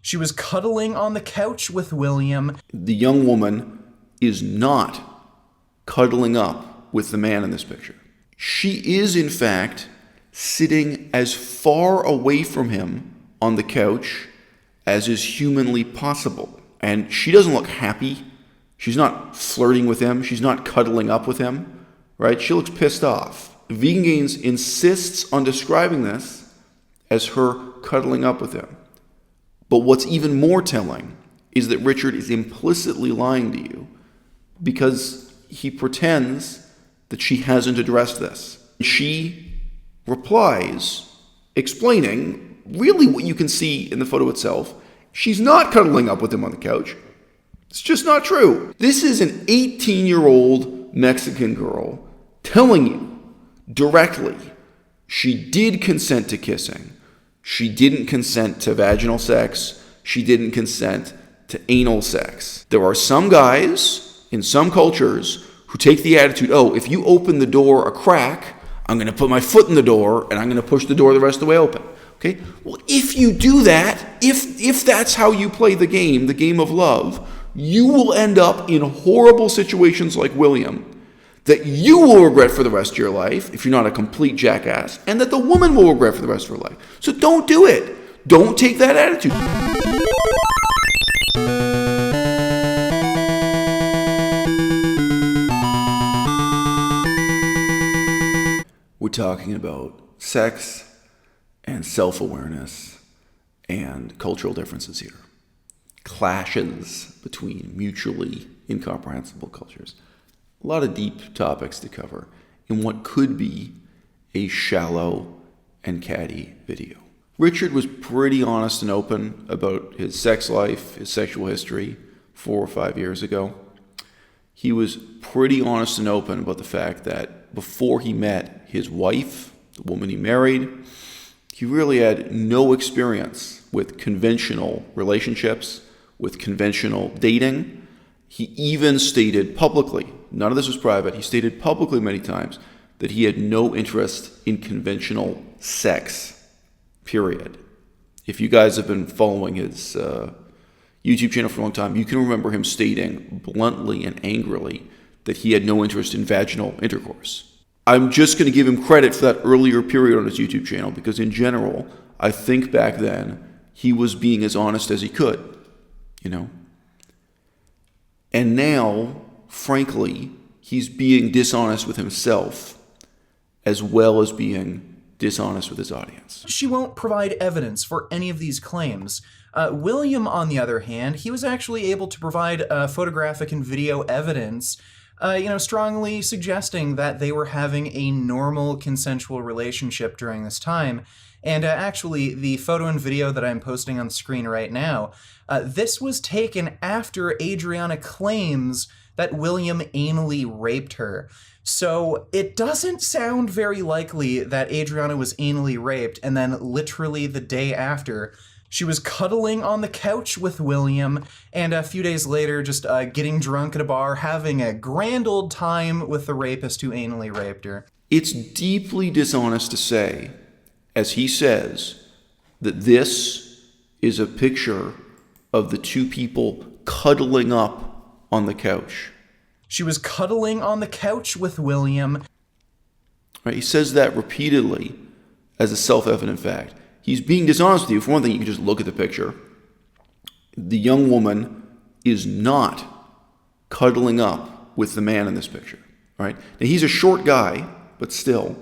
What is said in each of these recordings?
She was cuddling on the couch with William. The young woman is not cuddling up with the man in this picture. She is, in fact, sitting as far away from him on the couch as is humanly possible. And she doesn't look happy. She's not flirting with him. She's not cuddling up with him, right? She looks pissed off. Vegan Gains insists on describing this as her cuddling up with him. But what's even more telling is that Richard is implicitly lying to you because he pretends that she hasn't addressed this. She replies, explaining really what you can see in the photo itself. She's not cuddling up with him on the couch. It's just not true. This is an 18-year-old Mexican girl telling you directly she did consent to kissing. She didn't consent to vaginal sex. She didn't consent to anal sex. There are some guys in some cultures who take the attitude, oh, if you open the door a crack, I'm going to put my foot in the door and I'm going to push the door the rest of the way open. Okay? Well, if you do that, if that's how you play the game of love, you will end up in horrible situations like William that you will regret for the rest of your life if you're not a complete jackass, and that the woman will regret for the rest of her life. So don't do it. Don't take that attitude. We're talking about sex and self-awareness and cultural differences here. Clashes between mutually incomprehensible cultures. A lot of deep topics to cover in what could be a shallow and catty video. Richard was pretty honest and open about his sex life, his sexual history 4 or 5 years ago. He was pretty honest and open about the fact that before he met his wife, the woman he married, he really had no experience with conventional relationships, with conventional dating. He even stated publicly, none of this was private, he stated publicly many times that he had no interest in conventional sex, period. If you guys have been following his YouTube channel for a long time, you can remember him stating bluntly and angrily that he had no interest in vaginal intercourse. I'm just going to give him credit for that earlier period on his YouTube channel because in general, I think back then he was being as honest as he could, you know. And now, frankly, he's being dishonest with himself as well as being dishonest with his audience. She won't provide evidence for any of these claims. William, on the other hand, he was actually able to provide photographic and video evidence, strongly suggesting that they were having a normal consensual relationship during this time. And actually, the photo and video that I'm posting on the screen right now, this was taken after Adriana claims that William anally raped her. So it doesn't sound very likely that Adriana was anally raped, and then literally the day after, she was cuddling on the couch with William, and a few days later just getting drunk at a bar, having a grand old time with the rapist who anally raped her. It's deeply dishonest to say, as he says, that this is a picture of the two people cuddling up on the couch. She was cuddling on the couch with William. Right, he says that repeatedly as a self-evident fact. He's being dishonest with you. For one thing, you can just look at the picture. The young woman is not cuddling up with the man in this picture. Right? Now, he's a short guy, but still.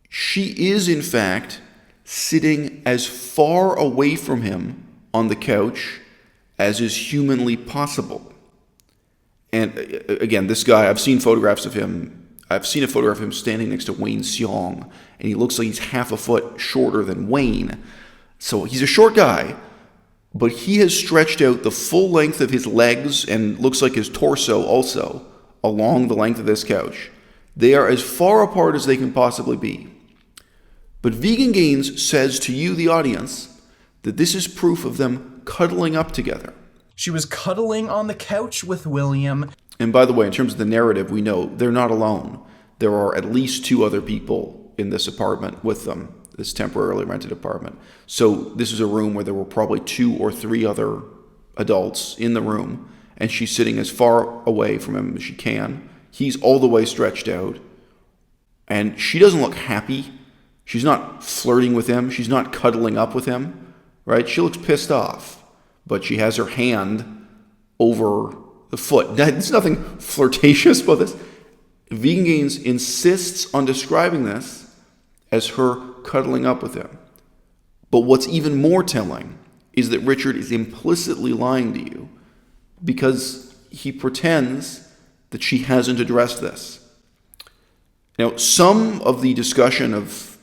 She is, in fact, sitting as far away from him on the couch as is humanly possible. And again, this guy, I've seen photographs of him. I've seen a photograph of him standing next to Wayne Seong, and he looks like he's half a foot shorter than Wayne. So he's a short guy, but he has stretched out the full length of his legs and looks like his torso also along the length of this couch. They are as far apart as they can possibly be. But Vegan Gains says to you, the audience, that this is proof of them cuddling up together. She was cuddling on the couch with William. And by the way, in terms of the narrative, we know they're not alone. There are at least 2 other people in this apartment with them. this temporarily rented apartment. So this is a room where there were probably 2 or 3 other adults in the room, and she's sitting as far away from him as she can. He's all the way stretched out, and she doesn't look happy. She's not flirting with him. She's not cuddling up with him, right? She looks pissed off, but she has her hand over the foot. There's nothing flirtatious about this. Vegan Gains insists on describing this as her cuddling up with him. But what's even more telling is that Richard is implicitly lying to you because he pretends that she hasn't addressed this. Now, some of the discussion of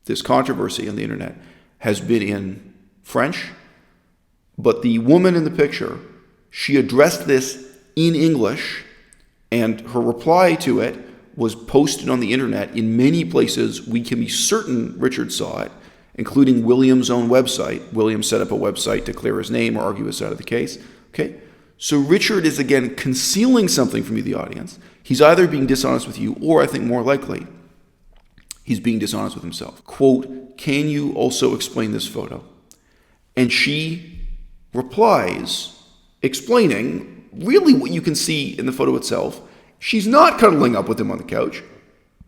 this controversy on the internet has been in French, but the woman in the picture, she addressed this in English, and her reply to it was posted on the internet in many places we can be certain Richard saw it, including William's own website. William set up a website to clear his name or argue his side of the case. Okay? So Richard is again concealing something from you, the audience. He's either being dishonest with you, or I think more likely, he's being dishonest with himself. Quote, "Can you also explain this photo?" And she replies, explaining really what you can see in the photo itself. She's not cuddling up with him on the couch.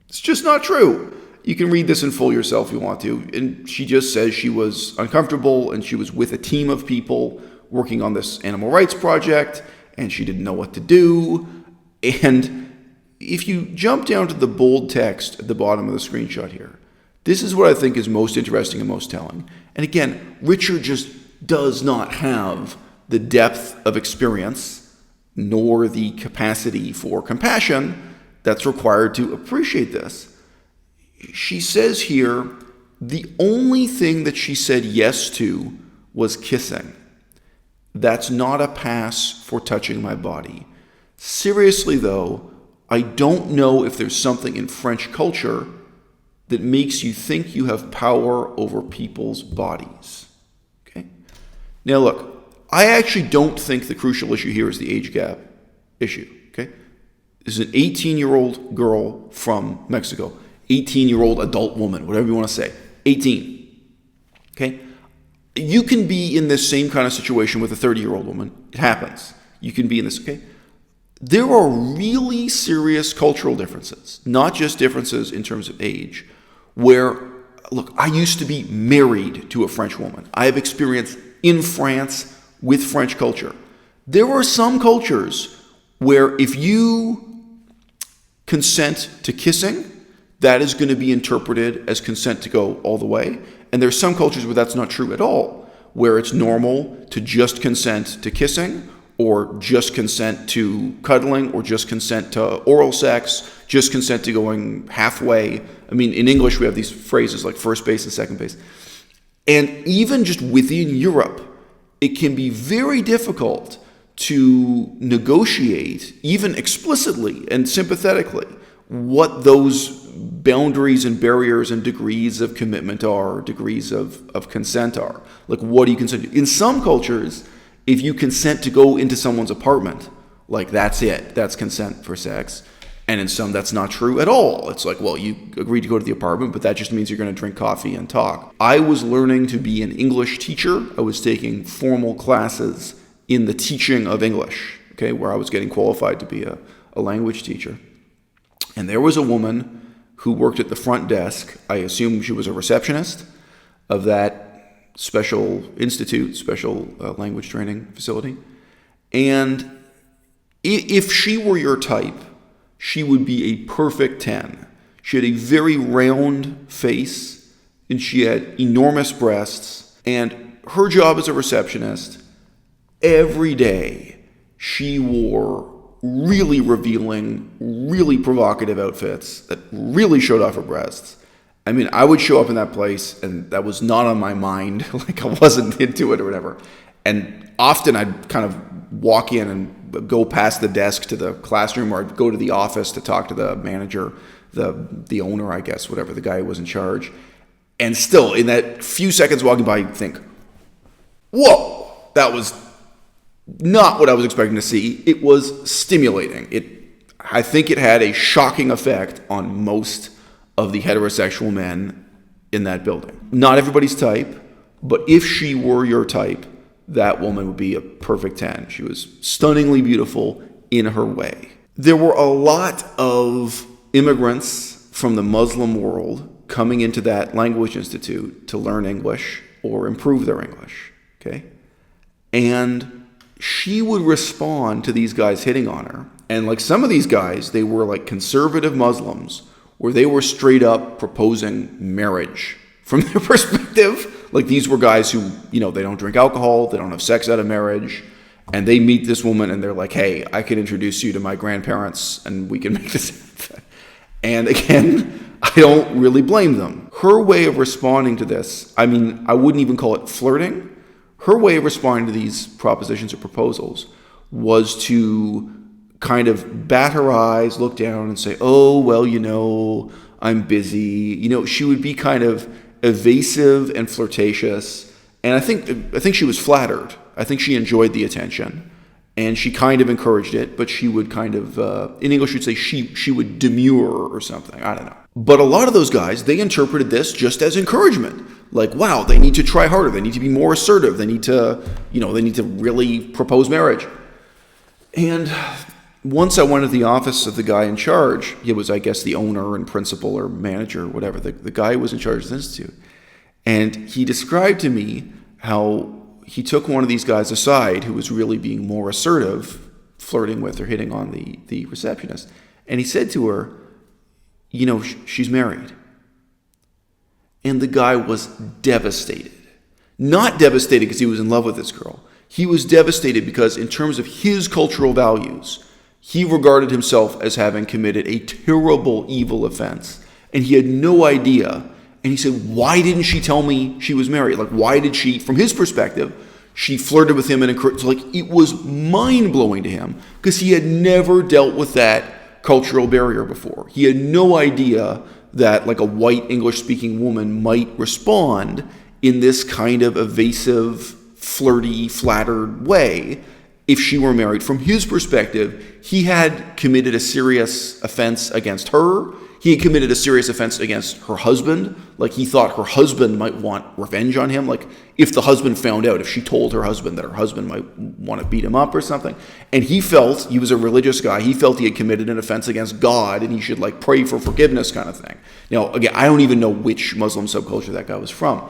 It's just not true. You can read this in full yourself if you want to. And she just says she was uncomfortable and she was with a team of people working on this animal rights project and she didn't know what to do. And if you jump down to the bold text at the bottom of the screenshot here, this is what I think is most interesting and most telling. And again, Richard just does not have the depth of experience nor the capacity for compassion that's required to appreciate this. She says here, the only thing that she said yes to was kissing. That's not a pass for touching my body. Seriously though, I don't know if there's something in French culture that makes you think you have power over people's bodies. Okay? Now look, I actually don't think the crucial issue here is the age gap issue. Okay? This is an 18-year-old girl from Mexico. 18-year-old adult woman, whatever you want to say. 18. Okay? You can be in this same kind of situation with a 30-year-old woman. It happens. You can be in this, okay? There are really serious cultural differences, not just differences in terms of age, where, look, I used to be married to a French woman. I have experience in France with French culture. There are some cultures where if you consent to kissing, that is going to be interpreted as consent to go all the way. And there's some cultures where that's not true at all, where it's normal to just consent to kissing, or just consent to cuddling, or just consent to oral sex, just consent to going halfway. I mean, in English, we have these phrases like first base and second base. And even just within Europe, it can be very difficult to negotiate, even explicitly and sympathetically, what those boundaries and barriers and degrees of commitment are, degrees of consent are. Like, what do you consent to? In some cultures, if you consent to go into someone's apartment, like that's it, that's consent for sex. And in some, that's not true at all. It's like, well, you agreed to go to the apartment, but that just means you're going to drink coffee and talk. I was learning to be an English teacher. I was taking formal classes in the teaching of English, okay, where I was getting qualified to be a language teacher. And there was a woman who worked at the front desk. I assume she was a receptionist of that special institute, special language training facility. And if she were your type, she would be a perfect 10. She had a very round face, and she had enormous breasts. And her job as a receptionist, every day she wore really revealing, really provocative outfits that really showed off her breasts. I mean, I would show up in that place, and that was not on my mind. Like, I wasn't into it or whatever. And often I'd kind of walk in and go past the desk to the classroom, or I'd go to the office to talk to the manager, the owner, I guess, whatever, the guy who was in charge. And still, in that few seconds walking by, I'd think, whoa, that was not what I was expecting to see. It was stimulating. I think it had a shocking effect on most of the heterosexual men in that building. Not everybody's type, but if she were your type, that woman would be a perfect 10. She was stunningly beautiful in her way. There were a lot of immigrants from the Muslim world coming into that language institute to learn English or improve their English, okay? And she would respond to these guys hitting on her. And like some of these guys, they were like conservative Muslims where they were straight up proposing marriage from their perspective. Like these were guys who, they don't drink alcohol, they don't have sex out of marriage, and they meet this woman and they're like, hey, I could introduce you to my grandparents and we can make this happen. And again, I don't really blame them. Her way of responding to this, I wouldn't even call it flirting. Her way of responding to these propositions or proposals was to kind of bat her eyes, look down and say, oh, well, I'm busy. She would be kind of evasive and flirtatious. And I think she was flattered. I think she enjoyed the attention. And she kind of encouraged it, but she would kind of, in English, you'd say she would demur or something. I don't know. But a lot of those guys, they interpreted this just as encouragement. Like, wow, they need to try harder. They need to be more assertive. They need to, they need to really propose marriage. And once I went to the office of the guy in charge, he was, I guess, the owner and principal or manager or whatever, the guy who was in charge of the institute. And he described to me how he took one of these guys aside who was really being more assertive, flirting with or hitting on the receptionist. And he said to her, she's married. And the guy was devastated. Not devastated because he was in love with this girl. He was devastated because in terms of his cultural values, he regarded himself as having committed a terrible, evil offense. And he had no idea. And he said, why didn't she tell me she was married? Like, why did she, from his perspective, she flirted with him and encouraged, it was mind-blowing to him because he had never dealt with that cultural barrier before. He had no idea that like a white English-speaking woman might respond in this kind of evasive, flirty, flattered way if she were married. From his perspective, he had committed a serious offense against her. He had committed a serious offense against her husband. Like he thought her husband might want revenge on him. Like if the husband found out, if she told her husband that her husband might want to beat him up or something. And he felt, he was a religious guy, he felt he had committed an offense against God and he should like pray for forgiveness kind of thing. Now, again, I don't even know which Muslim subculture that guy was from.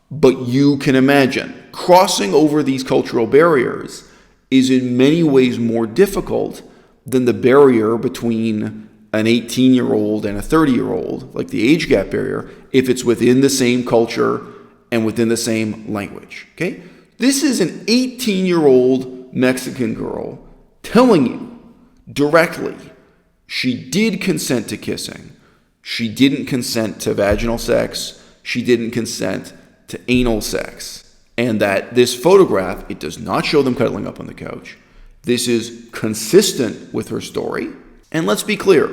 But you can imagine crossing over these cultural barriers is in many ways more difficult than the barrier between an 18-year-old and a 30-year-old, like the age gap barrier, if it's within the same culture and within the same language, okay? This is an 18-year-old Mexican girl telling you directly she did consent to kissing, she didn't consent to vaginal sex, she didn't consent to anal sex, and that this photograph, it does not show them cuddling up on the couch. This is consistent with her story. And let's be clear,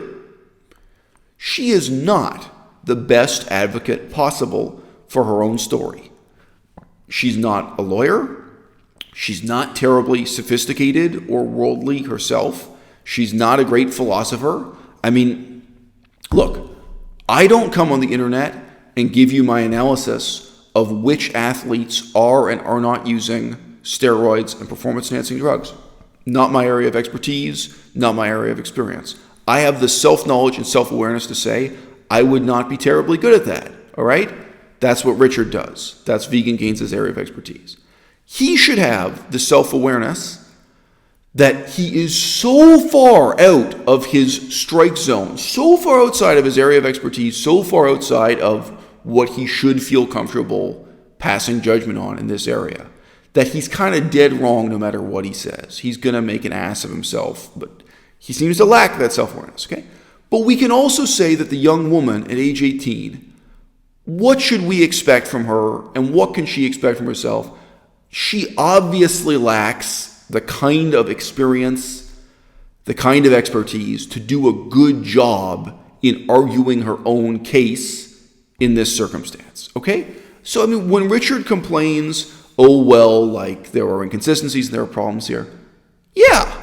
she is not the best advocate possible for her own story. She's not a lawyer. She's not terribly sophisticated or worldly herself. She's not a great philosopher. Look, I don't come on the internet and give you my analysis of which athletes are and are not using steroids and performance-enhancing drugs. Not my area of expertise, not my area of experience. I have the self-knowledge and self-awareness to say I would not be terribly good at that, all right? That's what Richard does. That's Vegan Gaines' area of expertise. He should have the self-awareness that he is so far out of his strike zone, so far outside of his area of expertise, so far outside of what he should feel comfortable passing judgment on in this area, that he's kind of dead wrong no matter what he says. He's going to make an ass of himself, but he seems to lack that self-awareness, okay? But we can also say that the young woman at age 18, what should we expect from her and what can she expect from herself? She obviously lacks the kind of experience, the kind of expertise to do a good job in arguing her own case in this circumstance, okay? So, when Richard complains, oh, well, like there are inconsistencies and there are problems here. Yeah,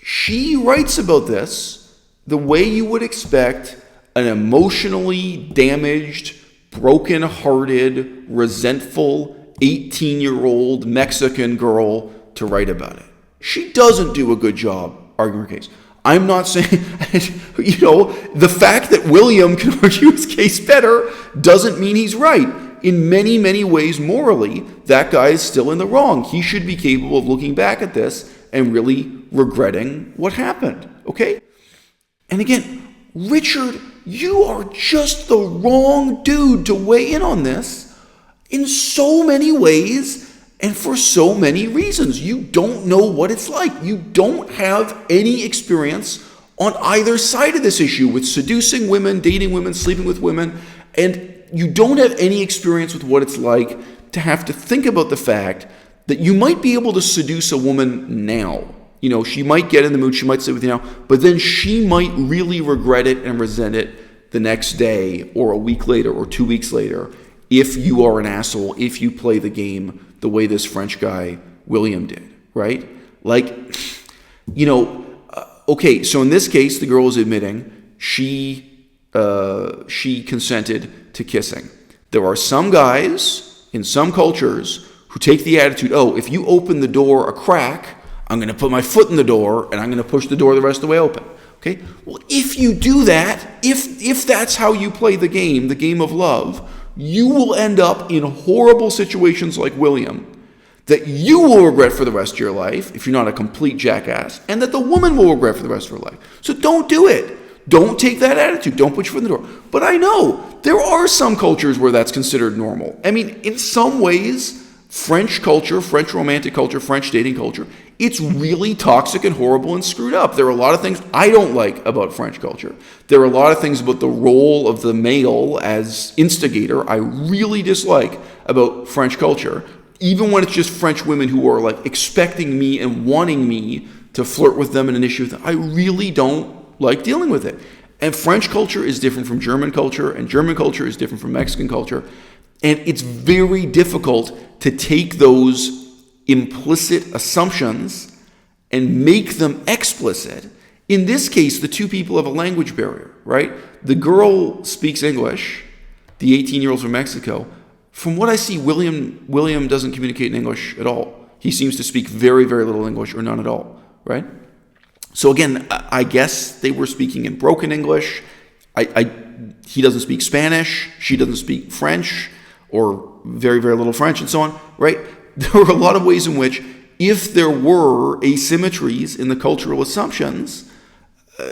she writes about this the way you would expect an emotionally damaged broken-hearted, resentful 18-year-old Mexican girl to write about it. She doesn't do a good job arguing her case. I'm not saying, the fact that William can argue his case better doesn't mean he's right. In many, many ways, morally, that guy is still in the wrong. He should be capable of looking back at this and really regretting what happened, okay? And again, Richard, you are just the wrong dude to weigh in on this in so many ways and for so many reasons. You don't know what it's like. You don't have any experience on either side of this issue with seducing women, dating women, sleeping with women, and you don't have any experience with what it's like to have to think about the fact that you might be able to seduce a woman now. She might get in the mood, she might sit with you now, but then she might really regret it and resent it the next day or a week later or 2 weeks later if you are an asshole, if you play the game the way this French guy, William, did, right? Okay, so in this case, the girl is admitting she consented to kissing. There are some guys in some cultures who take the attitude, if you open the door a crack, I'm going to put my foot in the door and I'm going to push the door the rest of the way open. Okay? Well, if you do that, if that's how you play the game of love, you will end up in horrible situations like William that you will regret for the rest of your life if you're not a complete jackass, and that the woman will regret for the rest of her life. So don't do it. Don't take that attitude. Don't put your foot in the door. But I know there are some cultures where that's considered normal. I mean, in some ways, French culture, French romantic culture, French dating culture, it's really toxic and horrible and screwed up. There are a lot of things I don't like about French culture. There are a lot of things about the role of the male as instigator I really dislike about French culture, even when it's just French women who are expecting me and wanting me to flirt with them and initiate with them. I really don't like dealing with it. And French culture is different from German culture, and German culture is different from Mexican culture. And it's very difficult to take those implicit assumptions and make them explicit. In this case, the two people have a language barrier, right? The girl speaks English, the 18-year-old from Mexico. From what I see, William doesn't communicate in English at all. He seems to speak very, very little English or none at all, right? So again, I guess they were speaking in broken English. He doesn't speak Spanish. She doesn't speak French or very, very little French and so on, right? There are a lot of ways in which, if there were asymmetries in the cultural assumptions,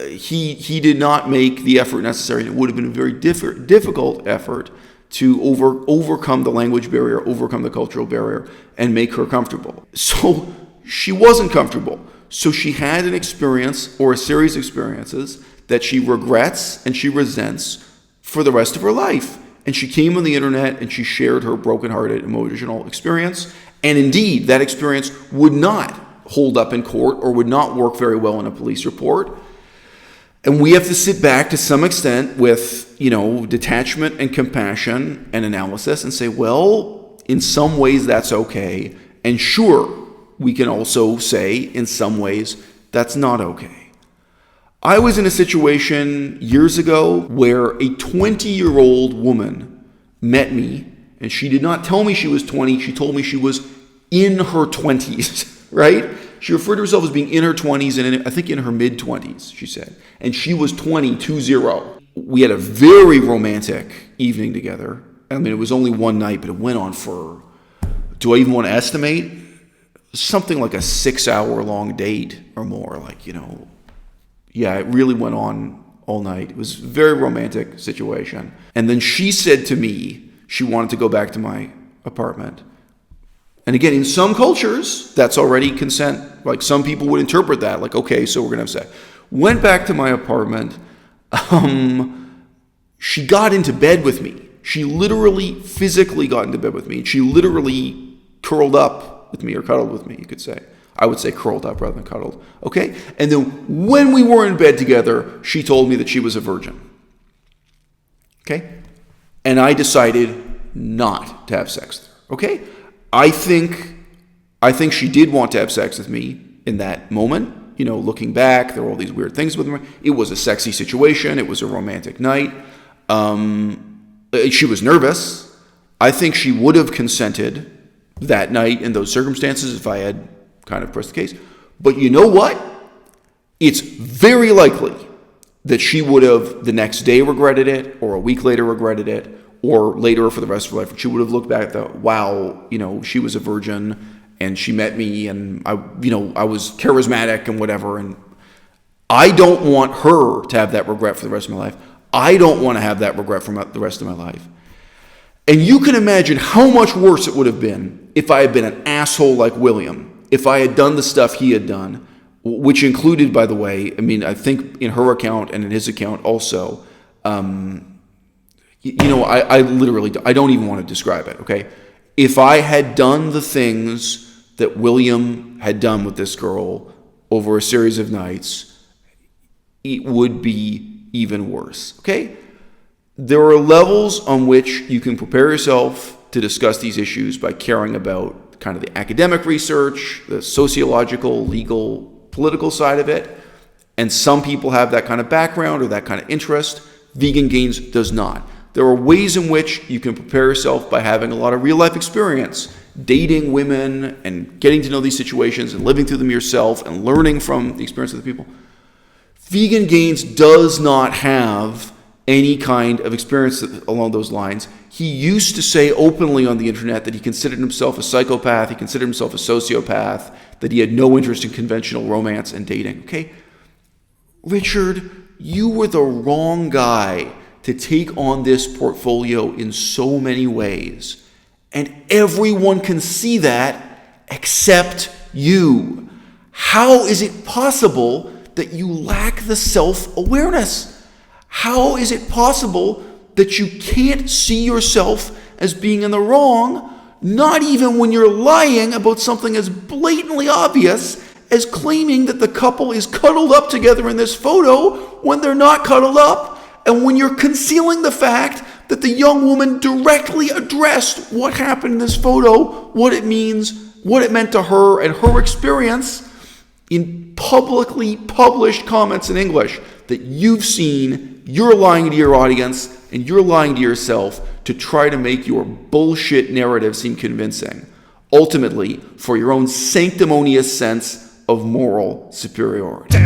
he did not make the effort necessary. It would have been a very difficult effort to overcome the language barrier, overcome the cultural barrier, and make her comfortable. So she wasn't comfortable. So she had an experience or a series of experiences that she regrets and she resents for the rest of her life. And she came on the internet and she shared her brokenhearted emotional experience. And indeed, that experience would not hold up in court or would not work very well in a police report. And we have to sit back to some extent with, detachment and compassion and analysis and say, well, in some ways that's okay. And sure, we can also say in some ways that's not okay. I was in a situation years ago where a 20-year-old woman met me, and she did not tell me she was 20. She told me she was in her 20s, right? She referred to herself as being in her 20s and I think in her mid-20s, she said. And she was 20. We had a very romantic evening together. I mean, it was only one night, but it went on for, do I even want to estimate? Something like a 6-hour-long date or more, Yeah, it really went on all night. It was a very romantic situation. And then she said to me she wanted to go back to my apartment. And again, in some cultures, that's already consent. Some people would interpret that okay, so we're going to have sex. Went back to my apartment. She got into bed with me. She literally, physically got into bed with me. She literally curled up with me, or cuddled with me, you could say. I would say curled up rather than cuddled. Okay? And then when we were in bed together, she told me that she was a virgin. Okay? And I decided not to have sex with her. Okay? I think she did want to have sex with me in that moment. Looking back, there were all these weird things with me. It was a sexy situation. It was a romantic night. She was nervous. I think she would have consented that night in those circumstances if I had kind of pressed the case. But you know what? It's very likely that she would have the next day regretted it, or a week later regretted it, or later for the rest of her life. She would have looked back at the, wow, she was a virgin and she met me and I was charismatic and whatever. And I don't want her to have that regret for the rest of my life. I don't want to have that regret for the rest of my life. And you can imagine how much worse it would have been if I had been an asshole like William, if I had done the stuff he had done, which included, by the way, I think in her account and in his account also, I don't even want to describe it, okay? If I had done the things that William had done with this girl over a series of nights, it would be even worse, okay? There are levels on which you can prepare yourself to discuss these issues by caring about kind of the academic research, the sociological, legal, political side of it. And some people have that kind of background or that kind of interest. Vegan Gains does not. There are ways in which you can prepare yourself by having a lot of real life experience, dating women and getting to know these situations and living through them yourself and learning from the experience of the people. Vegan Gains does not have any kind of experience along those lines. He used to say openly on the internet that he considered himself a psychopath, he considered himself a sociopath, that he had no interest in conventional romance and dating. Okay, Richard, you were the wrong guy to take on this portfolio in so many ways. And everyone can see that except you. How is it possible that you lack the self-awareness? How is it possible that you can't see yourself as being in the wrong, not even when you're lying about something as blatantly obvious as claiming that the couple is cuddled up together in this photo when they're not cuddled up, and when you're concealing the fact that the young woman directly addressed what happened in this photo, what it means, what it meant to her and her experience in publicly published comments in English that you've seen. You're lying to your audience and you're lying to yourself to try to make your bullshit narrative seem convincing, ultimately for your own sanctimonious sense of moral superiority.